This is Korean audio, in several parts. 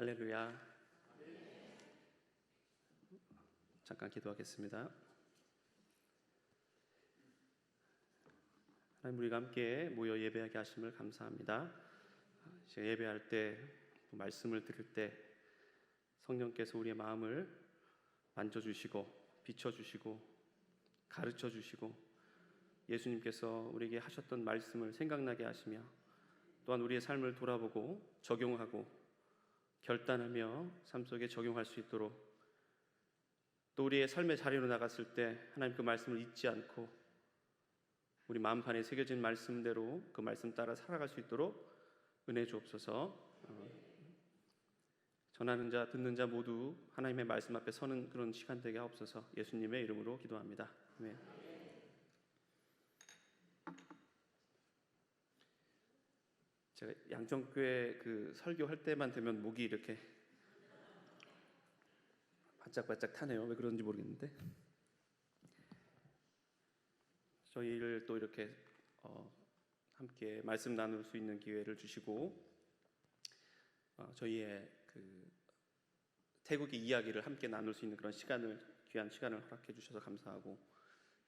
할렐루야. 잠깐 기도하겠습니다. 하나님, 우리가 함께 모여 예배하게 하심을 감사합니다. 제가 예배할 때, 말씀을 들을 때 성령께서 우리의 마음을 만져주시고 비춰주시고 가르쳐주시고 예수님께서 우리에게 하셨던 말씀을 생각나게 하시며 또한 우리의 삶을 돌아보고 적용하고 결단하며 삶 속에 적용할 수 있도록, 또 우리의 삶의 자리로 나갔을 때 하나님 그 말씀을 잊지 않고 우리 마음판에 새겨진 말씀대로 그 말씀 따라 살아갈 수 있도록 은혜 주옵소서. 전하는 자 듣는 자 모두 하나님의 말씀 앞에 서는 그런 시간 되게 하옵소서. 예수님의 이름으로 기도합니다. 아멘. 제가 양정교회 그 설교할 때만 되면 목이 이렇게 바짝바짝 타네요. 왜 그런지 모르겠는데, 저희를 또 이렇게 함께 말씀 나눌 수 있는 기회를 주시고 저희의 그 태국의 이야기를 함께 나눌 수 있는 그런 시간을, 귀한 시간을 허락해 주셔서 감사하고,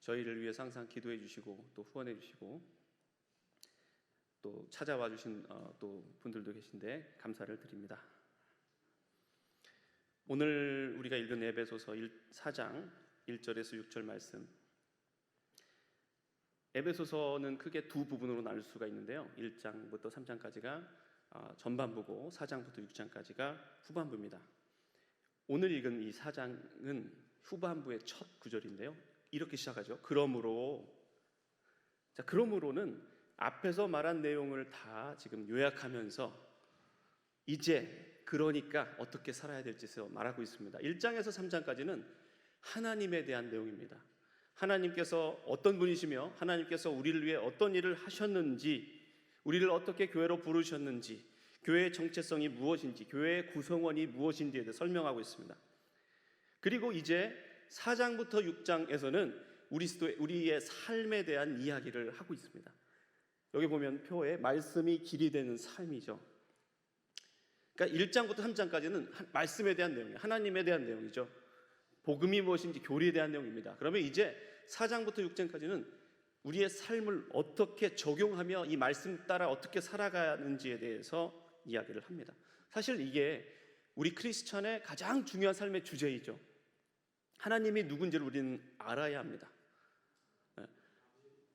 저희를 위해서 항상 기도해 주시고 또 후원해 주시고 또 찾아와 주신 또 분들도 계신데 감사를 드립니다. 오늘 우리가 읽은 에베소서 4장 1절에서 6절 말씀, 에베소서는 크게 두 부분으로 나눌 수가 있는데요, 1장부터 3장까지가 전반부고 4장부터 6장까지가 후반부입니다. 오늘 읽은 이 4장은 후반부의 첫 구절인데요, 이렇게 시작하죠. 그러므로는 앞에서 말한 내용을 다 지금 요약하면서 이제 그러니까 어떻게 살아야 될지에서 말하고 있습니다. 1장에서 3장까지는 하나님에 대한 내용입니다. 하나님께서 어떤 분이시며 하나님께서 우리를 위해 어떤 일을 하셨는지, 우리를 어떻게 교회로 부르셨는지, 교회의 정체성이 무엇인지, 교회의 구성원이 무엇인지에 대해 설명하고 있습니다. 그리고 이제 4장부터 6장에서는 우리의 삶에 대한 이야기를 하고 있습니다. 여기 보면 표에 말씀이 길이 되는 삶이죠. 그러니까 1장부터 3장까지는 말씀에 대한 내용이에요. 하나님에 대한 내용이죠. 복음이 무엇인지, 교리에 대한 내용입니다. 그러면 이제 4장부터 6장까지는 우리의 삶을 어떻게 적용하며 이 말씀 따라 어떻게 살아가는지에 대해서 이야기를 합니다. 사실 이게 우리 크리스천의 가장 중요한 삶의 주제이죠. 하나님이 누군지를 우리는 알아야 합니다.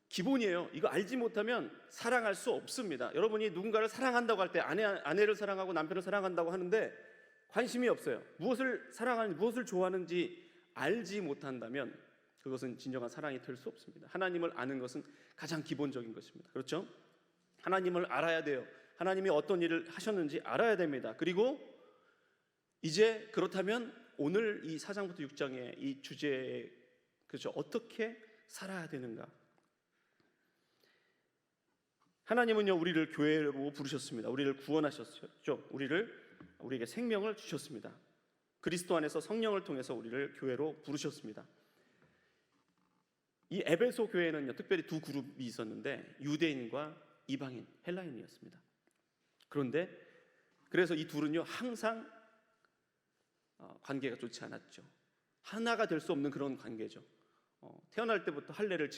기본이에요. 이거 알지 못하면 사랑할 수 없습니다. 여러분이 누군가를 사랑한다고 할 때 아내를 사랑하고 남편을 사랑한다고 하는데 관심이 없어요. 무엇을 사랑하는지, 무엇을 좋아하는지 알지 못한다면 그것은 진정한 사랑이 될 수 없습니다. 하나님을 아는 것은 가장 기본적인 것입니다. 그렇죠? 하나님을 알아야 돼요. 하나님이 어떤 일을 하셨는지 알아야 됩니다. 그리고 이제 그렇다면 오늘 이 4장부터 6장의 이 주제에, 그렇죠, 어떻게 살아야 되는가? 하나님은요, 우리를 교회로 부르셨습니다. 우리를 구원하셨죠. 우리에게 생명을 주셨습니다. 그리스도 안에서 성령을 통해서 우리를 교회로 부르셨습니다. 이 에베소 교회는요, 특별히 두 그룹이 있었는데 유대인과 이방인, 헬라인이었습니다. 그래서 이 둘은요 항상 관계가 좋지 않았죠. 하나가 될 수 없는 그런 관계죠. 태어날 때부터 할례를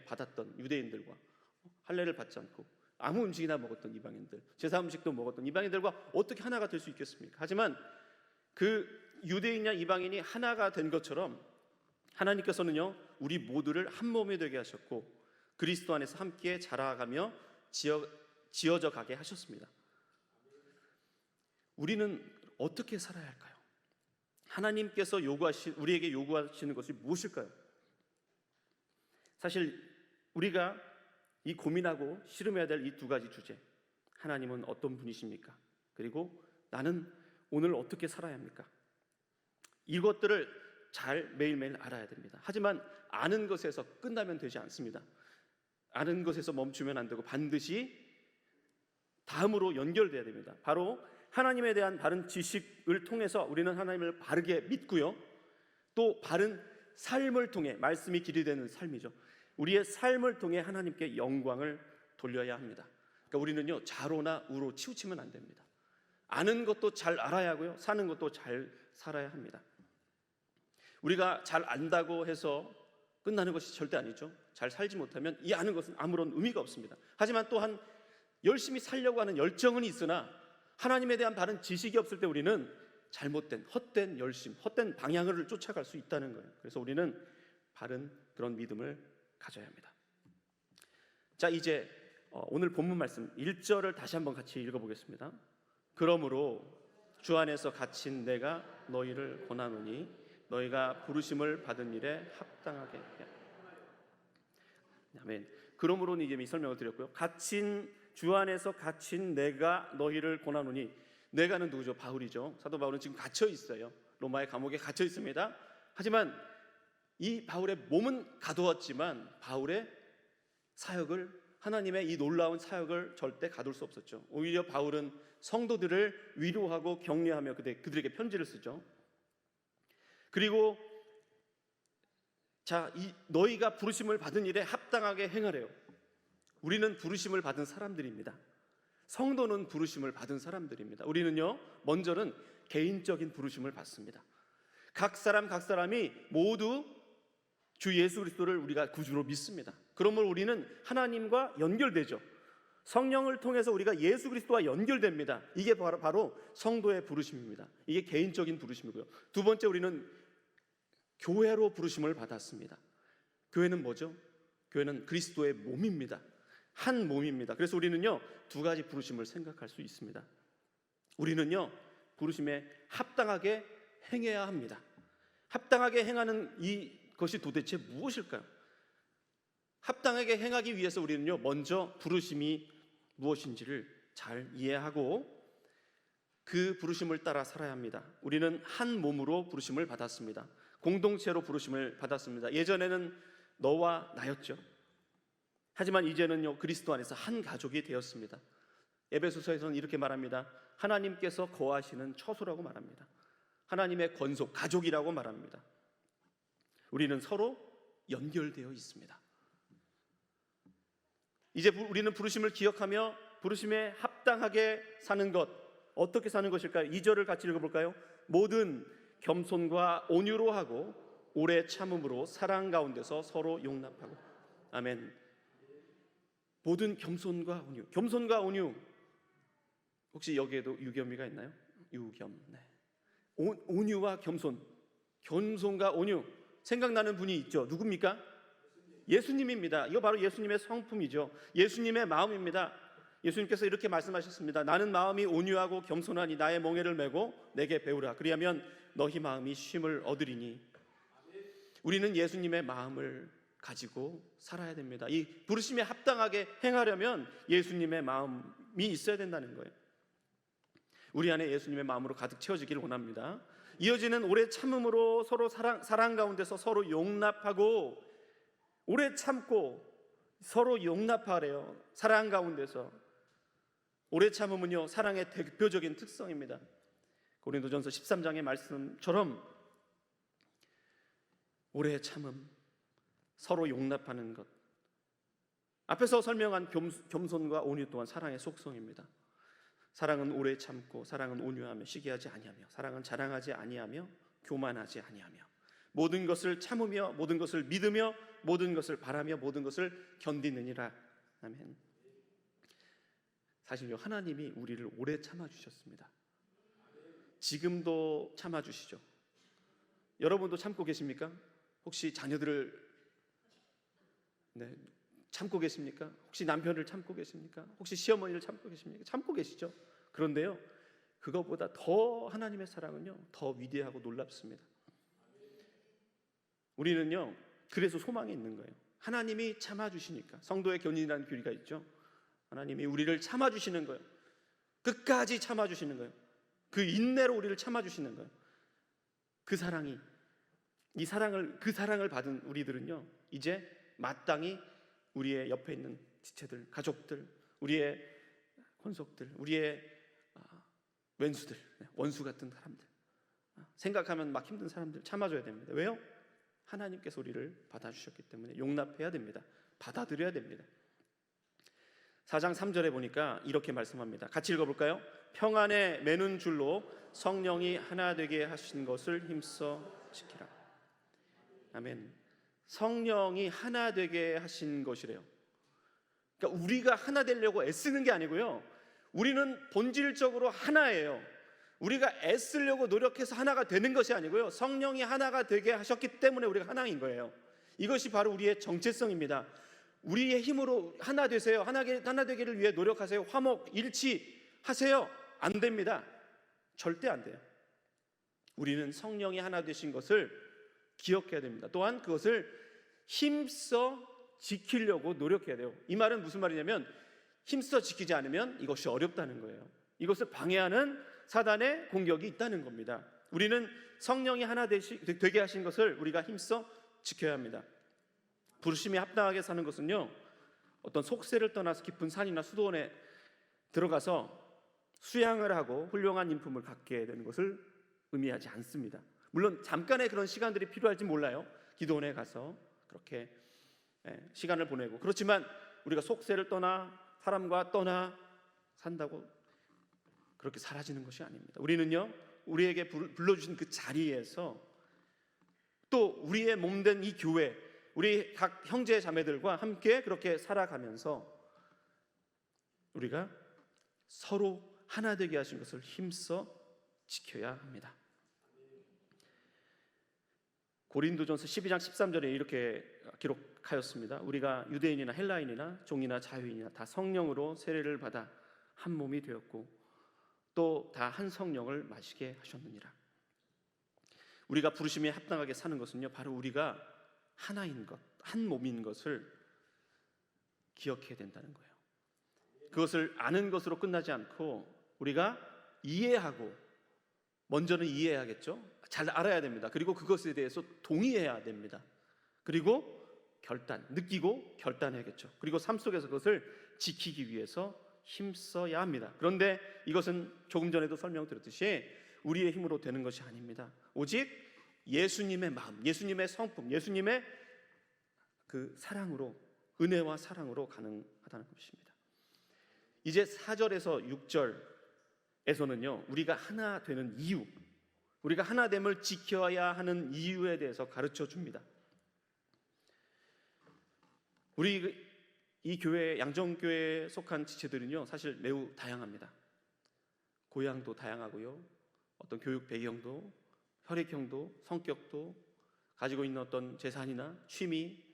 받았던 유대인들과 할례를 받지 않고 아무 음식이나 먹었던 이방인들, 제사 음식도 먹었던 이방인들과 어떻게 하나가 될 수 있겠습니까? 하지만 그 유대인이나 이방인이 하나가 된 것처럼 하나님께서는요 우리 모두를 한 몸이 되게 하셨고 그리스도 안에서 함께 자라가며 지어져 가게 하셨습니다. 우리는 어떻게 살아야 할까요? 하나님께서 우리에게 요구하시는 것이 무엇일까요? 사실 우리가 이 고민하고 씨름해야 될 이 두 가지 주제, 하나님은 어떤 분이십니까? 그리고 나는 오늘 어떻게 살아야 합니까? 이것들을 잘 매일매일 알아야 됩니다. 하지만 아는 것에서 끝나면 되지 않습니다. 아는 것에서 멈추면 안 되고 반드시 다음으로 연결돼야 됩니다. 바로 하나님에 대한 바른 지식을 통해서 우리는 하나님을 바르게 믿고요, 또 바른 삶을 통해, 말씀이 길이 되는 삶이죠, 우리의 삶을 통해 하나님께 영광을 돌려야 합니다. 그러니까 우리는요 좌로나 우로 치우치면 안 됩니다. 아는 것도 잘 알아야 하고요, 사는 것도 잘 살아야 합니다. 우리가 잘 안다고 해서 끝나는 것이 절대 아니죠. 잘 살지 못하면 이 아는 것은 아무런 의미가 없습니다. 하지만 또한 열심히 살려고 하는 열정은 있으나 하나님에 대한 바른 지식이 없을 때 우리는 잘못된 헛된 열심, 헛된 방향을 쫓아갈 수 있다는 거예요. 그래서 우리는 바른 그런 믿음을 가져야 합니다. 자, 이제 오늘 본문 말씀 1절을 다시 한번 같이 읽어보겠습니다. 그러므로 주 안에서 갇힌 내가 너희를 권하노니 너희가 부르심을 받은 일에 합당하게 해. 아멘. 그러므로는 이제 설명을 드렸고요. 주 안에서 갇힌 내가 너희를 권하노니, 내가는 누구죠? 바울이죠. 사도 바울은 지금 갇혀 있어요. 로마의 감옥에 갇혀 있습니다. 하지만 이 바울의 몸은 가두었지만 바울의 사역을, 하나님의 이 놀라운 사역을 절대 가둘 수 없었죠. 오히려 바울은 성도들을 위로하고 격려하며 그들에게 편지를 쓰죠. 그리고 너희가 부르심을 받은 일에 합당하게 행하래요. 우리는 부르심을 받은 사람들입니다. 성도는 부르심을 받은 사람들입니다. 우리는요, 먼저는 개인적인 부르심을 받습니다. 각 사람이 모두 주 예수 그리스도를 우리가 구주로 믿습니다. 그러므로 우리는 하나님과 연결되죠. 성령을 통해서 우리가 예수 그리스도와 연결됩니다. 이게 바로 성도의 부르심입니다. 이게 개인적인 부르심이고요. 두 번째, 우리는 교회로 부르심을 받았습니다. 교회는 뭐죠? 교회는 그리스도의 몸입니다. 한 몸입니다. 그래서 우리는요, 두 가지 부르심을 생각할 수 있습니다. 우리는요, 부르심에 합당하게 행해야 합니다. 합당하게 행하는 이것이 도대체 무엇일까요? 합당하게 행하기 위해서 우리는요, 먼저 부르심이 무엇인지를 잘 이해하고 그 부르심을 따라 살아야 합니다. 우리는 한 몸으로 부르심을 받았습니다. 공동체로 부르심을 받았습니다. 예전에는 너와 나였죠. 하지만 이제는요, 그리스도 안에서 한 가족이 되었습니다. 에베소서에서는 이렇게 말합니다. 하나님께서 거하시는 처소라고 말합니다. 하나님의 권속, 가족이라고 말합니다. 우리는 서로 연결되어 있습니다. 이제 우리는 부르심을 기억하며 부르심에 합당하게 사는 것, 어떻게 사는 것일까요? 2절을 같이 읽어볼까요? 모든 겸손과 온유로 하고 오래 참음으로 사랑 가운데서 서로 용납하고. 아멘. 모든 겸손과 온유. 겸손과 온유, 혹시 여기에도 유겸이가 있나요? 유겸. 네. 온유와 겸손, 겸손과 온유, 생각나는 분이 있죠. 누굽니까? 예수님입니다. 이거 바로 예수님의 성품이죠. 예수님의 마음입니다. 예수님께서 이렇게 말씀하셨습니다. 나는 마음이 온유하고 겸손하니 나의 멍에를 메고 내게 배우라. 그리하면 너희 마음이 쉼을 얻으리니. 우리는 예수님의 마음을 가지고 살아야 됩니다. 이 부르심에 합당하게 행하려면 예수님의 마음이 있어야 된다는 거예요. 우리 안에 예수님의 마음으로 가득 채워지기를 원합니다. 이어지는 오래 참음으로 서로 사랑 가운데서 서로 용납하고, 오래 참고 서로 용납하래요. 사랑 가운데서. 오래 참음은요, 사랑의 대표적인 특성입니다. 고린도전서 13장의 말씀처럼 오래 참음, 서로 용납하는 것, 앞에서 설명한 겸손과 온유 또한 사랑의 속성입니다. 사랑은 오래 참고, 사랑은 온유하며 시기하지 아니하며, 사랑은 자랑하지 아니하며 교만하지 아니하며, 모든 것을 참으며 모든 것을 믿으며 모든 것을 바라며 모든 것을 견디느니라. 아멘. 사실요, 하나님이 우리를 오래 참아주셨습니다. 지금도 참아주시죠. 여러분도 참고 계십니까? 혹시 자녀들을 참고 계십니까? 혹시 남편을 참고 계십니까? 혹시 시어머니를 참고 계십니까? 참고 계시죠? 그런데요, 그것보다 더 하나님의 사랑은요, 더 위대하고 놀랍습니다. 우리는요, 그래서 소망이 있는 거예요. 하나님이 참아주시니까. 성도의 견인이라는 교리가 있죠. 하나님이 우리를 참아주시는 거예요. 끝까지 참아주시는 거예요. 그 인내로 우리를 참아주시는 거예요. 그 사랑을 받은 우리들은요, 이제 마땅히 우리의 옆에 있는 지체들, 가족들, 우리의 권속들, 우리의 왼수들, 원수 같은 사람들, 생각하면 막 힘든 사람들 참아줘야 됩니다. 왜요? 하나님께서 우리를 받아주셨기 때문에 용납해야 됩니다. 받아들여야 됩니다. 4장 3절에 보니까 이렇게 말씀합니다. 같이 읽어볼까요? 평안에 매는 줄로 성령이 하나 되게 하신 것을 힘써 지키라. 아멘. 성령이 하나 되게 하신 것이래요. 그러니까 우리가 하나 되려고 애쓰는 게 아니고요, 우리는 본질적으로 하나예요. 우리가 애쓰려고 노력해서 하나가 되는 것이 아니고요, 성령이 하나가 되게 하셨기 때문에 우리가 하나인 거예요. 이것이 바로 우리의 정체성입니다. 우리의 힘으로 하나 되세요, 하나 되기를 위해 노력하세요, 화목 일치하세요, 안 됩니다. 절대 안 돼요. 우리는 성령이 하나 되신 것을 기억해야 됩니다. 또한 그것을 힘써 지키려고 노력해야 돼요. 이 말은 무슨 말이냐면, 힘써 지키지 않으면 이것이 어렵다는 거예요. 이것을 방해하는 사단의 공격이 있다는 겁니다. 우리는 성령이 하나 되게 하신 것을 우리가 힘써 지켜야 합니다. 부르심에 합당하게 사는 것은요, 어떤 속세를 떠나서 깊은 산이나 수도원에 들어가서 수양을 하고 훌륭한 인품을 갖게 되는 것을 의미하지 않습니다. 물론 잠깐의 그런 시간들이 필요할지 몰라요. 기도원에 가서 그렇게 시간을 보내고, 그렇지만 우리가 속세를 떠나 사람과 떠나 산다고 그렇게 사라지는 것이 아닙니다. 우리는요, 우리에게 불러주신 그 자리에서 또 우리의 몸된 이 교회, 우리 각 형제 자매들과 함께 그렇게 살아가면서 우리가 서로 하나 되게 하신 것을 힘써 지켜야 합니다. 고린도전서 12장 13절에 이렇게 기록하였습니다. 우리가 유대인이나 헬라인이나 종이나 자유인이나 다 성령으로 세례를 받아 한 몸이 되었고 또 다 한 성령을 마시게 하셨느니라. 우리가 부르심에 합당하게 사는 것은요, 바로 우리가 하나인 것, 한 몸인 것을 기억해야 된다는 거예요. 그것을 아는 것으로 끝나지 않고 우리가 이해하고, 먼저는 이해해야겠죠. 잘 알아야 됩니다. 그리고 그것에 대해서 동의해야 됩니다. 그리고 느끼고 결단해야겠죠. 그리고 삶 속에서 그것을 지키기 위해서 힘써야 합니다. 그런데 이것은 조금 전에도 설명드렸듯이 우리의 힘으로 되는 것이 아닙니다. 오직 예수님의 마음, 예수님의 성품, 예수님의 그 사랑으로, 은혜와 사랑으로 가능하다는 것입니다. 이제 4절에서 6절에서는요, 우리가 하나 되는 이유, 우리가 하나됨을 지켜야 하는 이유에 대해서 가르쳐 줍니다. 우리 이 교회, 양정교회에 속한 지체들은요, 사실 매우 다양합니다. 고향도 다양하고요, 어떤 교육 배경도, 혈액형도, 성격도, 가지고 있는 어떤 재산이나 취미,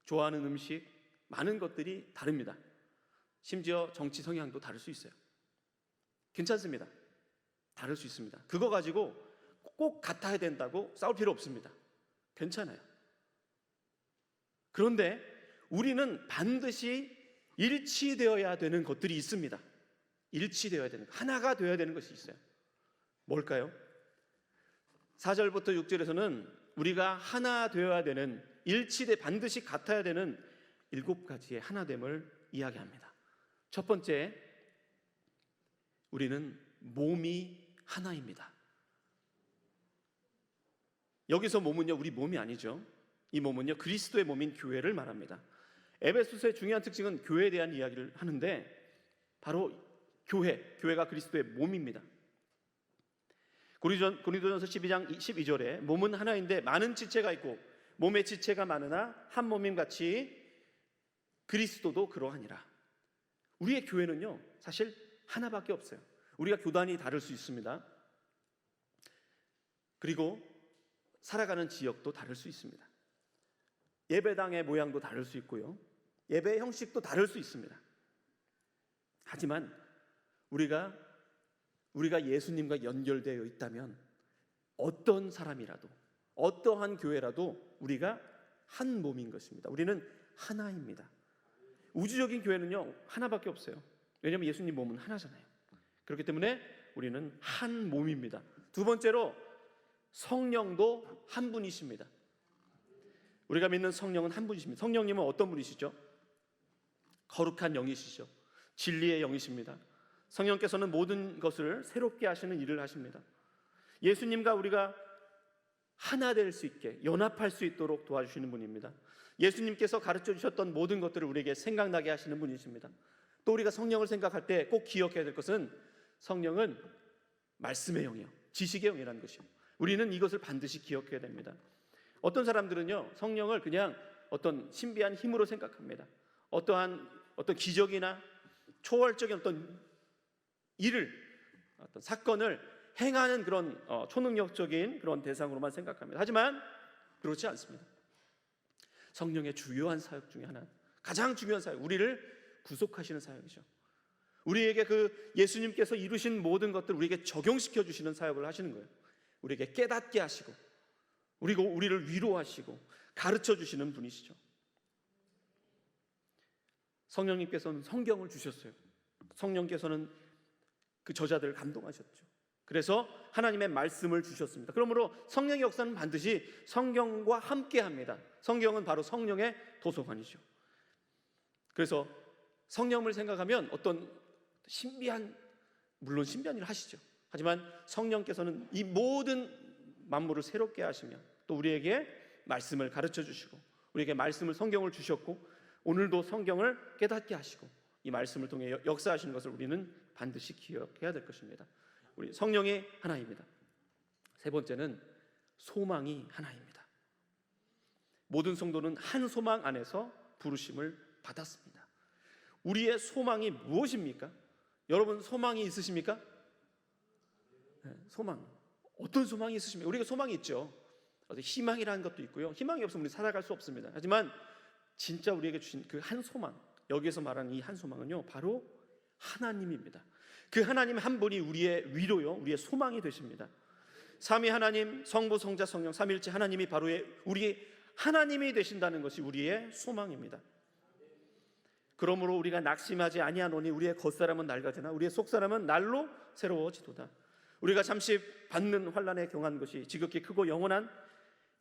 좋아하는 음식, 많은 것들이 다릅니다. 심지어 정치 성향도 다를 수 있어요. 괜찮습니다. 다를 수 있습니다. 그거 가지고 꼭 같아야 된다고 싸울 필요 없습니다. 괜찮아요. 그런데 우리는 반드시 일치되어야 되는 것들이 있습니다. 일치되어야 되는, 하나가 되어야 되는 것이 있어요. 뭘까요? 4절부터 6절에서는 우리가 하나 되어야 되는, 반드시 같아야 되는 7가지의 하나됨을 이야기합니다. 첫 번째, 우리는 몸이 하나입니다. 여기서 몸은요, 우리 몸이 아니죠. 이 몸은요, 그리스도의 몸인 교회를 말합니다. 에베소서의 중요한 특징은 교회에 대한 이야기를 하는데, 바로 교회가 그리스도의 몸입니다. 고린도전서 12장 12절에 몸은 하나인데 많은 지체가 있고 몸의 지체가 많으나 한 몸임 같이 그리스도도 그러하니라. 우리의 교회는요, 사실 하나밖에 없어요. 우리가 교단이 다를 수 있습니다. 그리고 살아가는 지역도 다를 수 있습니다. 예배당의 모양도 다를 수 있고요, 예배 형식도 다를 수 있습니다. 하지만 우리가 예수님과 연결되어 있다면 어떤 사람이라도, 어떠한 교회라도 우리가 한 몸인 것입니다. 우리는 하나입니다. 우주적인 교회는요, 하나밖에 없어요. 왜냐하면 예수님 몸은 하나잖아요. 그렇기 때문에 우리는 한 몸입니다. 두 번째로, 성령도 한 분이십니다. 우리가 믿는 성령은 한 분이십니다. 성령님은 어떤 분이시죠? 거룩한 영이시죠. 진리의 영이십니다. 성령께서는 모든 것을 새롭게 하시는 일을 하십니다. 예수님과 우리가 하나 될 수 있게, 연합할 수 있도록 도와주시는 분입니다. 예수님께서 가르쳐 주셨던 모든 것들을 우리에게 생각나게 하시는 분이십니다. 또 우리가 성령을 생각할 때 꼭 기억해야 될 것은, 성령은 말씀의 영이요, 지식의 영이라는 것이요. 우리는 이것을 반드시 기억해야 됩니다. 어떤 사람들은요, 성령을 그냥 어떤 신비한 힘으로 생각합니다. 어떤 기적이나 초월적인 어떤 일을, 어떤 사건을 행하는 그런 초능력적인 그런 대상으로만 생각합니다. 하지만 그렇지 않습니다. 성령의 주요한 사역 중에 하나, 가장 중요한 사역, 우리를 구속하시는 사역이죠. 우리에게 그 예수님께서 이루신 모든 것들 우리에게 적용시켜 주시는 사역을 하시는 거예요. 우리에게 깨닫게 하시고, 그리고 우리를 위로하시고 가르쳐 주시는 분이시죠. 성령님께서는 성경을 주셨어요. 성령께서는 그 저자들을 감동하셨죠. 그래서 하나님의 말씀을 주셨습니다. 그러므로 성령의 역사는 반드시 성경과 함께 합니다. 성경은 바로 성령의 도서관이죠. 그래서 성령을 생각하면 어떤 신비한, 물론 신비한 일을 하시죠. 하지만 성령께서는 이 모든 만물을 새롭게 하시며 또 우리에게 말씀을 가르쳐 주시고 우리에게 말씀을, 성경을 주셨고 오늘도 성경을 깨닫게 하시고 이 말씀을 통해 역사하시는 것을 우리는 반드시 기억해야 될 것입니다. 우리 성령이 하나입니다. 세 번째는 소망이 하나입니다. 모든 성도는 한 소망 안에서 부르심을 받았습니다. 우리의 소망이 무엇입니까? 여러분 소망이 있으십니까? 네, 소망. 어떤 소망이 있으십니까? 우리가 소망이 있죠. 희망이라는 것도 있고요. 희망이 없으면 우리 살아갈 수 없습니다. 하지만 진짜 우리에게 주신 그 한 소망, 여기에서 말하는 이 한 소망은요, 바로 하나님입니다. 그 하나님 한 분이 우리의 위로요, 우리의 소망이 되십니다. 삼위 하나님, 성부, 성자, 성령, 삼위일체 하나님이 바로 우리 하나님이 되신다는 것이 우리의 소망입니다. 그러므로 우리가 낙심하지 아니하노니 우리의 겉사람은 낡아지나 우리의 속사람은 날로 새로워지도다. 우리가 잠시 받는 환난에 경한 것이 지극히 크고 영원한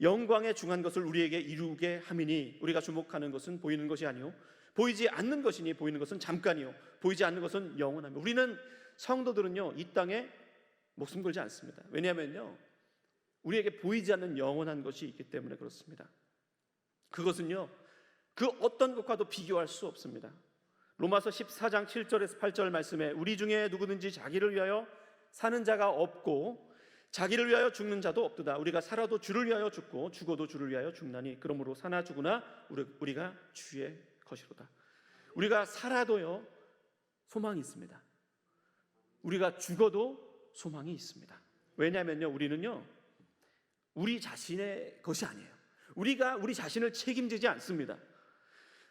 영광에 중한 것을 우리에게 이루게 함이니 우리가 주목하는 것은 보이는 것이 아니요 보이지 않는 것이니 보이는 것은 잠깐이요 보이지 않는 것은 영원하며. 우리는 성도들은요, 이 땅에 목숨 걸지 않습니다. 왜냐하면요, 우리에게 보이지 않는 영원한 것이 있기 때문에 그렇습니다. 그것은요, 그 어떤 것과도 비교할 수 없습니다. 로마서 14장 7절에서 8절 말씀에 우리 중에 누구든지 자기를 위하여 사는 자가 없고 자기를 위하여 죽는 자도 없도다. 우리가 살아도 주를 위하여 죽고 죽어도 주를 위하여 죽나니 그러므로 사나 죽으나 우리가 주의 것이로다. 우리가 살아도요, 소망이 있습니다. 우리가 죽어도 소망이 있습니다. 왜냐하면요, 우리는요, 우리 자신의 것이 아니에요. 우리가 우리 자신을 책임지지 않습니다.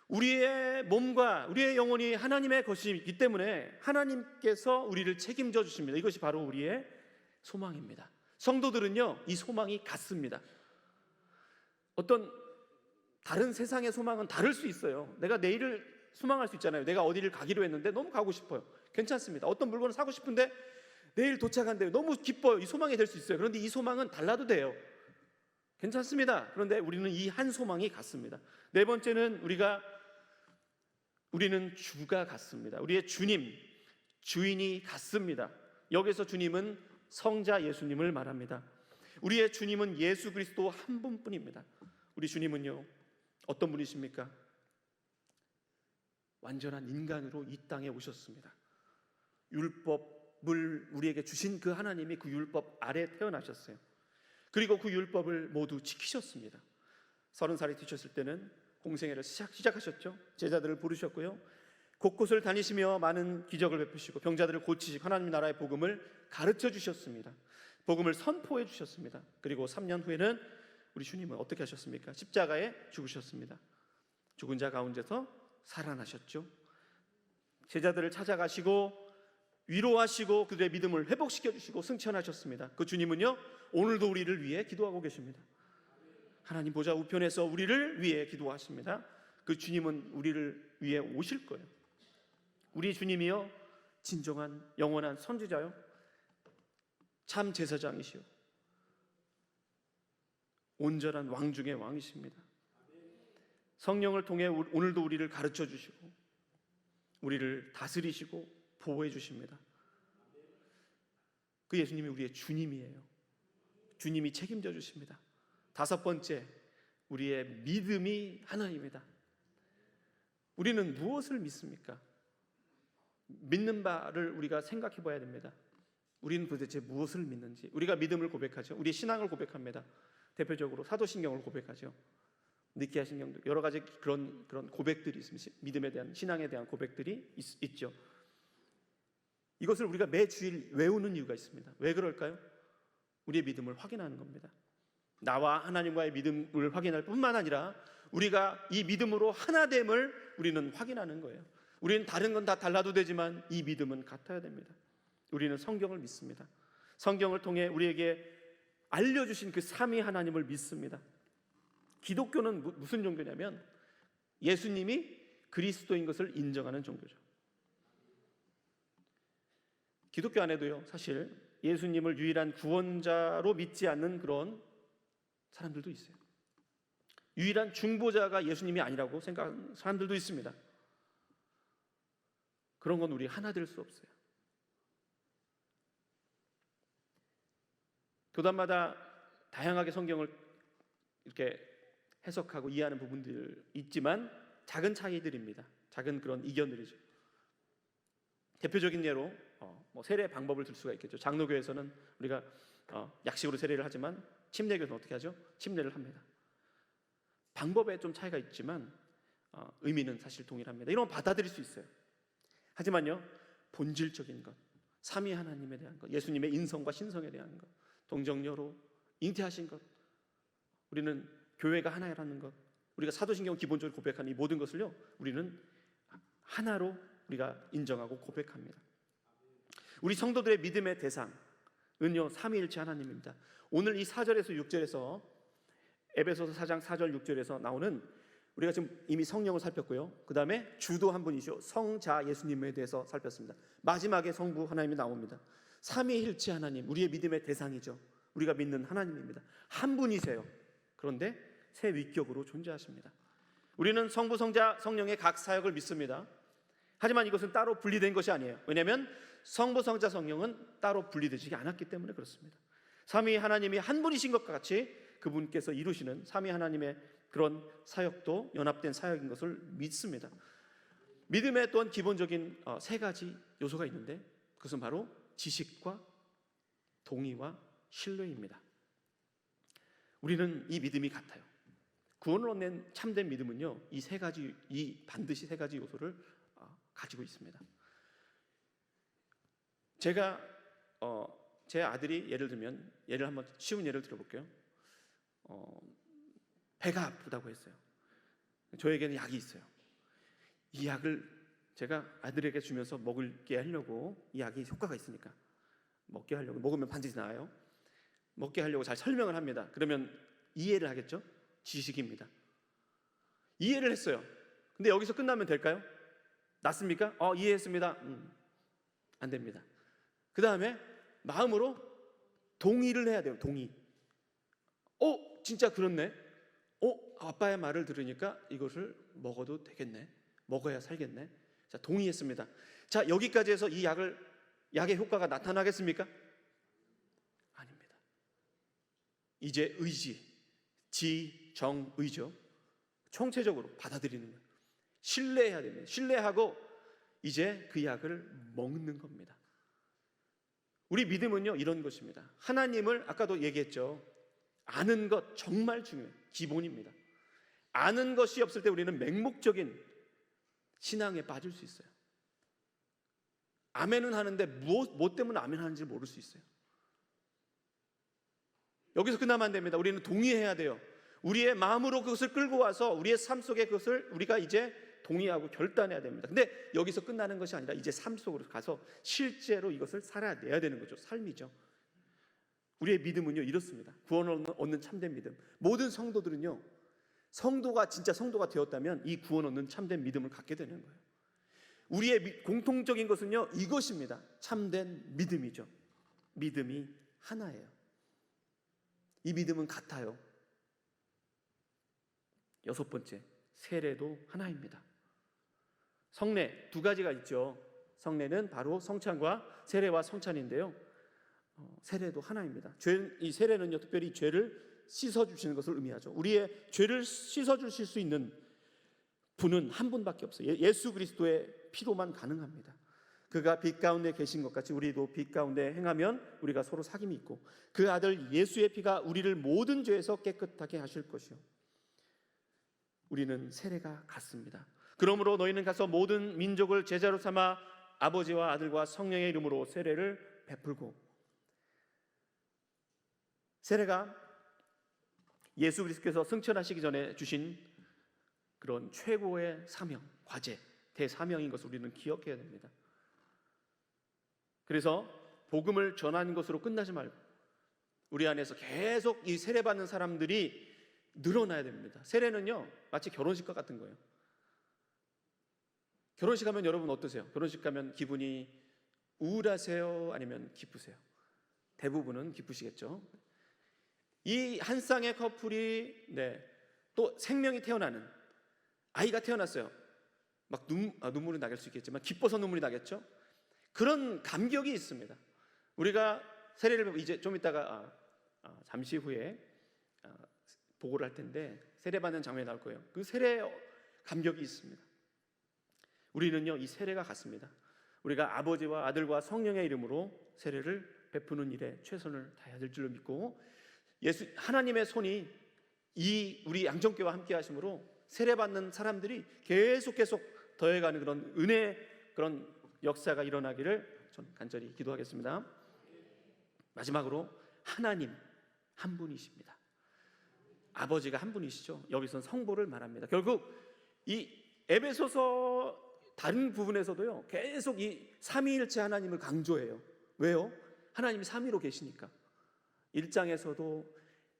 우리의 몸과 우리의 영혼이 하나님의 것이기 때문에 하나님께서 우리를 책임져 주십니다. 이것이 바로 우리의 소망입니다. 성도들은요, 이 소망이 같습니다. 어떤 다른 세상의 소망은 다를 수 있어요. 내가 내일을 소망할 수 있잖아요. 내가 어디를 가기로 했는데 너무 가고 싶어요. 괜찮습니다. 어떤 물건을 사고 싶은데 내일 도착한대요. 너무 기뻐요. 이 소망이 될 수 있어요. 그런데 이 소망은 달라도 돼요. 괜찮습니다. 그런데 우리는 이 한 소망이 같습니다. 네 번째는 우리는 주가 같습니다. 우리의 주님, 주인이 같습니다. 여기서 주님은 성자 예수님을 말합니다. 우리의 주님은 예수 그리스도 한 분뿐입니다. 우리 주님은요, 어떤 분이십니까? 완전한 인간으로 이 땅에 오셨습니다. 율법을 우리에게 주신 그 하나님이 그 율법 아래 태어나셨어요. 그리고 그 율법을 모두 지키셨습니다. 30살이 되셨을 때는 공생애를 시작하셨죠. 제자들을 부르셨고요, 곳곳을 다니시며 많은 기적을 베푸시고 병자들을 고치시고 하나님 나라의 복음을 가르쳐 주셨습니다. 복음을 선포해 주셨습니다. 그리고 3년 후에는 우리 주님은 어떻게 하셨습니까? 십자가에 죽으셨습니다. 죽은 자 가운데서 살아나셨죠. 제자들을 찾아가시고 위로하시고 그들의 믿음을 회복시켜 주시고 승천하셨습니다. 그 주님은요, 오늘도 우리를 위해 기도하고 계십니다. 하나님 보좌 우편에서 우리를 위해 기도하십니다. 그 주님은 우리를 위해 오실 거예요. 우리 주님이요, 진정한 영원한 선지자요, 참 제사장이시요, 온전한 왕 중의 왕이십니다. 성령을 통해 오늘도 우리를 가르쳐 주시고 우리를 다스리시고 보호해 주십니다. 그 예수님이 우리의 주님이에요. 주님이 책임져 주십니다. 다섯 번째, 우리의 믿음이 하나입니다. 우리는 무엇을 믿습니까? 믿는 바를 우리가 생각해 봐야 됩니다. 우리는 도대체 무엇을 믿는지. 우리가 믿음을 고백하죠. 우리 신앙을 고백합니다. 대표적으로 사도신경을 고백하죠. 니케아 신경도 여러 가지 그런 고백들이 있습니다. 믿음에 대한, 신앙에 대한 고백들이 있죠. 이것을 우리가 매주일 외우는 이유가 있습니다. 왜 그럴까요? 우리의 믿음을 확인하는 겁니다. 나와 하나님과의 믿음을 확인할 뿐만 아니라 우리가 이 믿음으로 하나됨을 우리는 확인하는 거예요. 우리는 다른 건 다 달라도 되지만 이 믿음은 같아야 됩니다. 우리는 성경을 믿습니다. 성경을 통해 우리에게 알려주신 그 삼위 하나님을 믿습니다. 기독교는 무슨 종교냐면 예수님이 그리스도인 것을 인정하는 종교죠. 기독교 안에도요, 사실 예수님을 유일한 구원자로 믿지 않는 그런 사람들도 있어요. 유일한 중보자가 예수님이 아니라고 생각하는 사람들도 있습니다. 그런 건 우리 하나 될 수 없어요. 교단마다 다양하게 성경을 이렇게 해석하고 이해하는 부분들 있지만 작은 차이들입니다. 작은 그런 이견들이죠. 대표적인 예로 세례 방법을 들 수가 있겠죠. 장로교에서는 우리가 약식으로 세례를 하지만 침례교는 어떻게 하죠? 침례를 합니다. 방법에 좀 차이가 있지만 의미는 사실 동일합니다. 이런 건 받아들일 수 있어요. 하지만요, 본질적인 것, 삼위 하나님에 대한 것, 예수님의 인성과 신성에 대한 것, 동정녀로 잉태하신 것, 우리는 교회가 하나라는 것, 우리가 사도신경 기본적으로 고백하는 이 모든 것을요, 우리는 하나로 우리가 인정하고 고백합니다. 우리 성도들의 믿음의 대상은요, 삼위일체 하나님입니다. 오늘 이 4절에서 6절에서 에베소서 4장 4절 6절에서 나오는, 우리가 지금 이미 성령을 살폈고요, 그 다음에 주도 한 분이시오 성자 예수님에 대해서 살폈습니다. 마지막에 성부 하나님이 나옵니다. 삼위일체 하나님, 우리의 믿음의 대상이죠. 우리가 믿는 하나님입니다. 한 분이세요. 그런데 세 위격으로 존재하십니다. 우리는 성부, 성자, 성령의 각 사역을 믿습니다. 하지만 이것은 따로 분리된 것이 아니에요. 왜냐하면 성부, 성자, 성령은 따로 분리되지 않았기 때문에 그렇습니다. 삼위 하나님이 한 분이신 것 같이 그분께서 이루시는 삼위 하나님의 그런 사역도 연합된 사역인 것을 믿습니다. 믿음의 또한 기본적인 세 가지 요소가 있는데 그것은 바로 지식과 동의와 신뢰입니다. 우리는 이 믿음이 같아요. 구원을 얻는 참된 믿음은요, 반드시 세 가지 요소를 가지고 있습니다. 제가 제 아들이 예를 한번 쉬운 예를 들어볼게요. 배가 아프다고 했어요. 저에게는 약이 있어요. 이 약을 제가 아들에게 주면서 먹게 하려고, 이 약이 효과가 있으니까 먹게 하려고, 먹으면 반드시 나아요. 먹게 하려고 잘 설명을 합니다. 그러면 이해를 하겠죠? 지식입니다. 이해를 했어요. 근데 여기서 끝나면 될까요? 낫습니까? 이해했습니다. 안 됩니다. 그 다음에 마음으로 동의를 해야 돼요. 동의. 진짜 그렇네. 아빠의 말을 들으니까 이것을 먹어도 되겠네. 먹어야 살겠네. 자, 동의했습니다. 자, 여기까지 해서 이 약의 효과가 나타나겠습니까? 아닙니다. 이제 의지, 지정의죠. 총체적으로 받아들이는 거예요. 신뢰해야 됩니다. 신뢰하고 이제 그 약을 먹는 겁니다. 우리 믿음은요, 이런 것입니다. 하나님을 아까도 얘기했죠. 아는 것 정말 중요해요. 기본입니다. 아는 것이 없을 때 우리는 맹목적인 신앙에 빠질 수 있어요. 아멘은 하는데 뭐 때문에 아멘 하는지 모를 수 있어요. 여기서 끝나면 안 됩니다. 우리는 동의해야 돼요. 우리의 마음으로 그것을 끌고 와서 우리의 삶 속에 그것을 우리가 이제 동의하고 결단해야 됩니다. 근데 여기서 끝나는 것이 아니라 이제 삶 속으로 가서 실제로 이것을 살아내야 되는 거죠. 삶이죠. 우리의 믿음은요, 이렇습니다. 구원을 얻는 참된 믿음. 모든 성도들은요, 진짜 성도가 되었다면 이 구원 얻는 참된 믿음을 갖게 되는 거예요. 우리의 공통적인 것은요, 이것입니다. 참된 믿음이죠. 믿음이 하나예요. 이 믿음은 같아요. 6번째, 세례도 하나입니다. 성례 두 가지가 있죠. 성례는 바로 성찬과 세례와 성찬인데요, 세례도 하나입니다. 이 세례는요, 특별히 죄를 씻어주시는 것을 의미하죠. 우리의 죄를 씻어주실 수 있는 분은 한 분밖에 없어요. 예수 그리스도의 피로만 가능합니다. 그가 빛 가운데 계신 것 같이 우리도 빛 가운데 행하면 우리가 서로 사귐이 있고 그 아들 예수의 피가 우리를 모든 죄에서 깨끗하게 하실 것이요 우리는 세례가 같습니다. 그러므로 너희는 가서 모든 민족을 제자로 삼아 아버지와 아들과 성령의 이름으로 세례를 베풀고, 세례가 예수 그리스도께서 승천하시기 전에 주신 그런 최고의 사명, 과제, 대사명인 것을 우리는 기억해야 됩니다. 그래서 복음을 전하는 것으로 끝나지 말고 우리 안에서 계속 이 세례받는 사람들이 늘어나야 됩니다. 세례는요 마치 결혼식과 같은 거예요. 결혼식 하면 여러분 어떠세요? 결혼식 가면 기분이 우울하세요? 아니면 기쁘세요? 대부분은 기쁘시겠죠. 이 한 쌍의 커플이 또 생명이 태어나는 아이가 태어났어요. 막 눈물이 나길 수 있겠지만 기뻐서 눈물이 나겠죠. 그런 감격이 있습니다. 우리가 세례를 이제 좀 이따가 잠시 후에 보고를 할 텐데 세례 받는 장면이 나올 거예요. 그 세례 감격이 있습니다. 우리는요 이 세례가 같습니다. 우리가 아버지와 아들과 성령의 이름으로 세례를 베푸는 일에 최선을 다해야 될 줄로 믿고, 하나님의 손이 이 우리 양정교회와 함께 하심으로 세례 받는 사람들이 계속 더해가는 그런 은혜, 그런 역사가 일어나기를 전 간절히 기도하겠습니다. 마지막으로 하나님 한 분이십니다. 아버지가 한 분이시죠. 여기서는 성보를 말합니다. 결국 이 에베소서 다른 부분에서도요 계속 이 삼위일체 하나님을 강조해요. 왜요? 하나님이 삼위로 계시니까. 1장에서도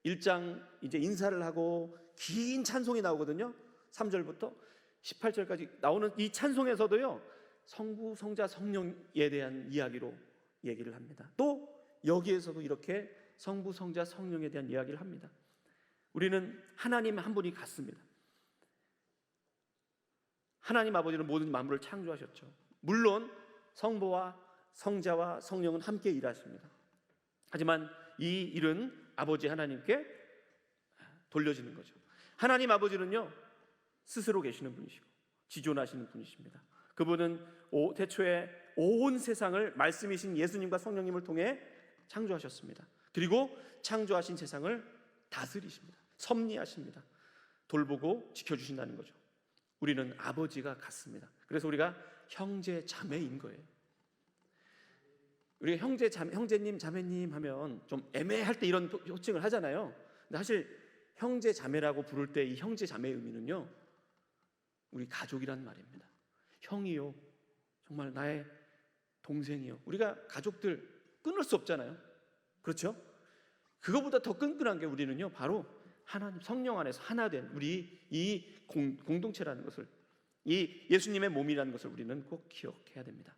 1장 이제 인사를 하고 긴 찬송이 나오거든요. 3절부터 18절까지 나오는 이 찬송에서도요 성부, 성자, 성령에 대한 이야기로 얘기를 합니다. 또 여기에서도 이렇게 성부, 성자, 성령에 대한 이야기를 합니다. 우리는 하나님 한 분이 같습니다. 하나님 아버지는 모든 만물을 창조하셨죠. 물론 성부와 성자와 성령은 함께 일하십니다. 하지만 이 일은 아버지 하나님께 돌려지는 거죠. 하나님 아버지는요 스스로 계시는 분이시고 지존하시는 분이십니다. 그분은 태초에 온 세상을 말씀이신 예수님과 성령님을 통해 창조하셨습니다. 그리고 창조하신 세상을 다스리십니다. 섭리하십니다. 돌보고 지켜주신다는 거죠. 우리는 아버지가 같습니다. 그래서 우리가 형제 자매인 거예요. 우리가 형제님 자매님 하면 좀 애매할 때 이런 호칭을 하잖아요. 근데 사실 형제 자매라고 부를 때 이 형제 자매의 의미는요 우리 가족이란 말입니다. 형이요, 정말 나의 동생이요. 우리가 가족들 끊을 수 없잖아요. 그렇죠? 그거보다 더 끈끈한 게 우리는요 바로 하나님 성령 안에서 하나 된 우리 이 공동체라는 것을, 이 예수님의 몸이라는 것을 우리는 꼭 기억해야 됩니다.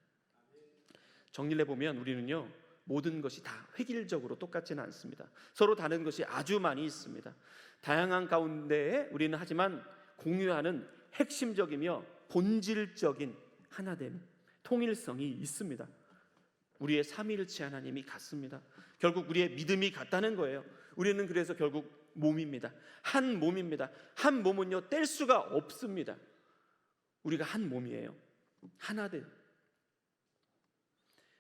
정리를 해보면 우리는요 모든 것이 다 획일적으로 똑같지는 않습니다. 서로 다른 것이 아주 많이 있습니다. 다양한 가운데에 우리는 하지만 공유하는 핵심적이며 본질적인 하나됨, 통일성이 있습니다. 우리의 삼위일체 하나님이 같습니다. 결국 우리의 믿음이 같다는 거예요. 우리는 그래서 결국 몸입니다. 한 몸입니다. 한 몸은요 뗄 수가 없습니다. 우리가 한 몸이에요. 하나됨.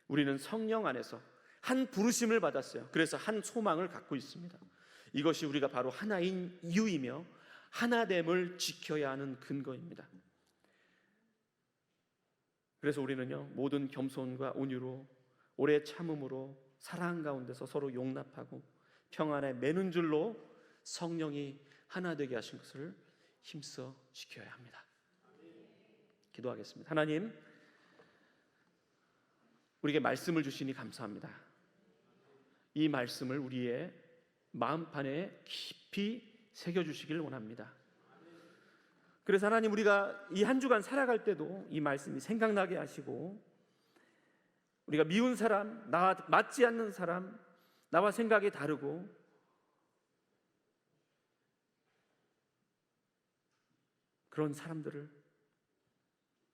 우리는 성령 안에서 한 부르심을 받았어요. 그래서 한 소망을 갖고 있습니다. 이것이 우리가 바로 하나인 이유이며 하나됨을 지켜야 하는 근거입니다. 그래서 우리는요 모든 겸손과 온유로 오래 참음으로 사랑 가운데서 서로 용납하고 평안에 매는 줄로 성령이 하나 되게 하신 것을 힘써 지켜야 합니다. 기도하겠습니다. 하나님, 우리에게 말씀을 주시니 감사합니다. 이 말씀을 우리의 마음판에 깊이 새겨주시길 원합니다. 그래서 하나님, 우리가 이 한 주간 살아갈 때도 이 말씀이 생각나게 하시고, 우리가 미운 사람, 나와 맞지 않는 사람, 나와 생각이 다르고 그런 사람들을,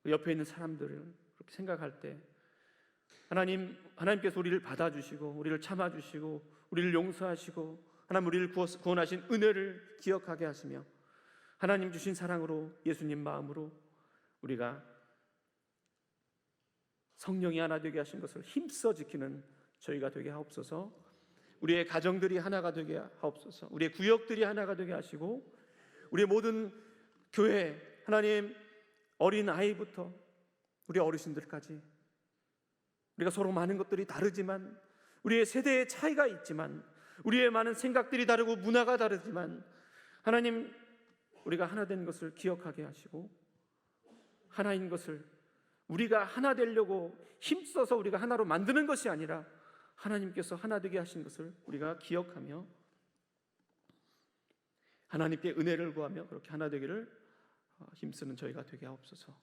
옆에 있는 사람들을 그렇게 생각할 때 하나님께서 우리를 받아주시고 우리를 참아주시고 우리를 용서하시고 하나님 우리를 구원하신 은혜를 기억하게 하시며 하나님 주신 사랑으로 예수님 마음으로 우리가 성령이 하나 되게 하신 것을 힘써 지키는 저희가 되게 하옵소서. 우리의 가정들이 하나가 되게 하옵소서. 우리의 구역들이 하나가 되게 하시고 우리의 모든 교회, 하나님, 어린 아이부터 우리 어르신들까지 우리가 서로 많은 것들이 다르지만, 우리의 세대의 차이가 있지만, 우리의 많은 생각들이 다르고 문화가 다르지만, 하나님, 우리가 하나 된 것을 기억하게 하시고 하나인 것을, 우리가 하나 되려고 힘써서 우리가 하나로 만드는 것이 아니라 하나님께서 하나 되게 하신 것을 우리가 기억하며 하나님께 은혜를 구하며 그렇게 하나 되기를 힘쓰는 저희가 되게 하옵소서.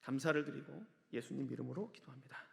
감사를 드리고 예수님 이름으로 기도합니다.